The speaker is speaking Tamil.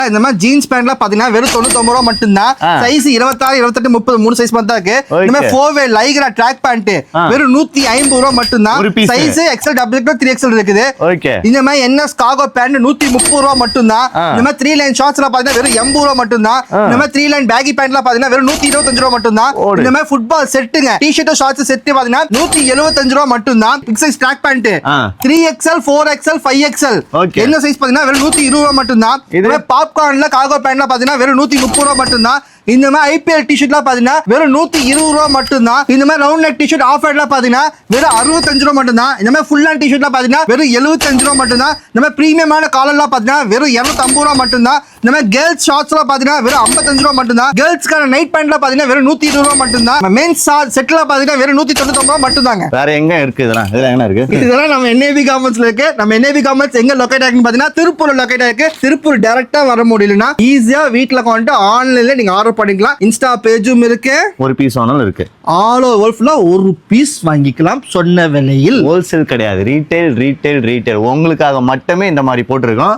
இந்த மாதிரி ஜீன்ஸ் பேண்ட்லாம் பாத்தீங்கன்னா வெறும் 99 ரூபா மட்டும்தான். சைஸ் 26, 28, 30 3 சைஸ் மட்டும் தான் இருக்கு. இந்த மாதிரி 4-way லைக்ரா ட்ராக் பேண்ட் வெறும் 150 ரூபா மட்டும்தான். சைஸ் XL, XXL, 3XL இருக்குது. இந்த மாதிரி NS கார்கோ பேண்ட் 130 ரூபா மட்டும்தான். இந்த மாதிரி 3 லைன் ஷார்ட்ஸ்ல பாத்தீங்கன்னா வெறும் 80 ரூபா மட்டும்தான். இந்த மாதிரி 3 லைன் பேகி பேண்ட்லாம் பாத்தீங்கன்னா வெறும் 125 ரூபா மட்டும்தான். இந்த மாதிரி ஃபுட்பால் செட்டுங்க டி-ஷர்ட் ஷார்ட்ஸ் செட் பாத்தீங்கன்னா 175 ரூபா மட்டும்தான். Big size track pant 3XL, 4XL, 5XL என்ன சைஸ் பாத்தீங்கன்னா வெறும் 120 ரூபா மட்டும்தான். இந்த பாப்கார்ன்ல கார்கோ பேண்ட்ல பாத்தீங்கன்னா வெறும் 130 ரூபா மட்டும்தான். இந்த மாதிரி IPL டி-ஷர்ட்லாம் பாத்தீங்கன்னா வெறும் 120 ரூபா மட்டும்தான். இந்த மாதிரி ரவுண்ட் நெக் டி-ஷர்ட் ஆஃப் ஒயிட்லாம் பாத்தீங்கன்னா வெறும் 65 ரூபா மட்டும்தான். இந்த மாதிரி ஃபுல் ஹேண்ட் டி-ஷர்ட்லாம் பாத்தீங்கன்னா வெறும் 75 ரூபா மட்டும்தான். இந்த மாதிரி பிரீமியமான காலர்லாம் பாத்தீங்கன்னா வெறும் 250 ரூபா மட்டும்தான். இந்த மாதிரி கேர்ள்ஸ் ஷார்ட்ஸ்லாம் பாத்தீங்கன்னா வெறும் 55 ரூபா மட்டும்தான். கேர்ள்ஸ்க்கான நைட் பேண்ட்லாம் பாத்தீங்கன்னா வெறும் 120 ரூபா மட்டும்தான். மென்ஸ் செட்லாம் பாத்தீங்கன்னா வெறும் 199 ரூபா மட்டும்தாங்க. வேற எங்க இருக்கு இதெல்லாம் என்ன இருக்கு? இதெல்லாம் நம்ம NAB கார்மெண்ட்ஸ்ல இருக்கு. நம்ம NAB கார்மெண்ட்ஸ் எங்க லொகேட் ஆகுன்னு பாத்தீங்கன்னா திருப்பூர்ல லொகேட் ஆயிருக்கு. திருப்பூர் டைரக்டா வர முடியலனா ஈஸியா வீட்ல கொண்டு ஆன்லைன்ல நீங்க ஆர்டர் பண்ணிக்கலாம். இன்ஸ்டா பேஜும் இருக்கு. ஒரு பீஸ் ஆனாலும் இருக்கு. ஆல் ஓவர் ஃபுல்லா ஒரு பீஸ் வாங்கிக்கலாம் சொன்ன விலையில். ஹோல்சேல் கிடையாது, ரீட்டைல். உங்களுக்காக மட்டுமே இந்த மாதிரி போட்டிருக்கோம்.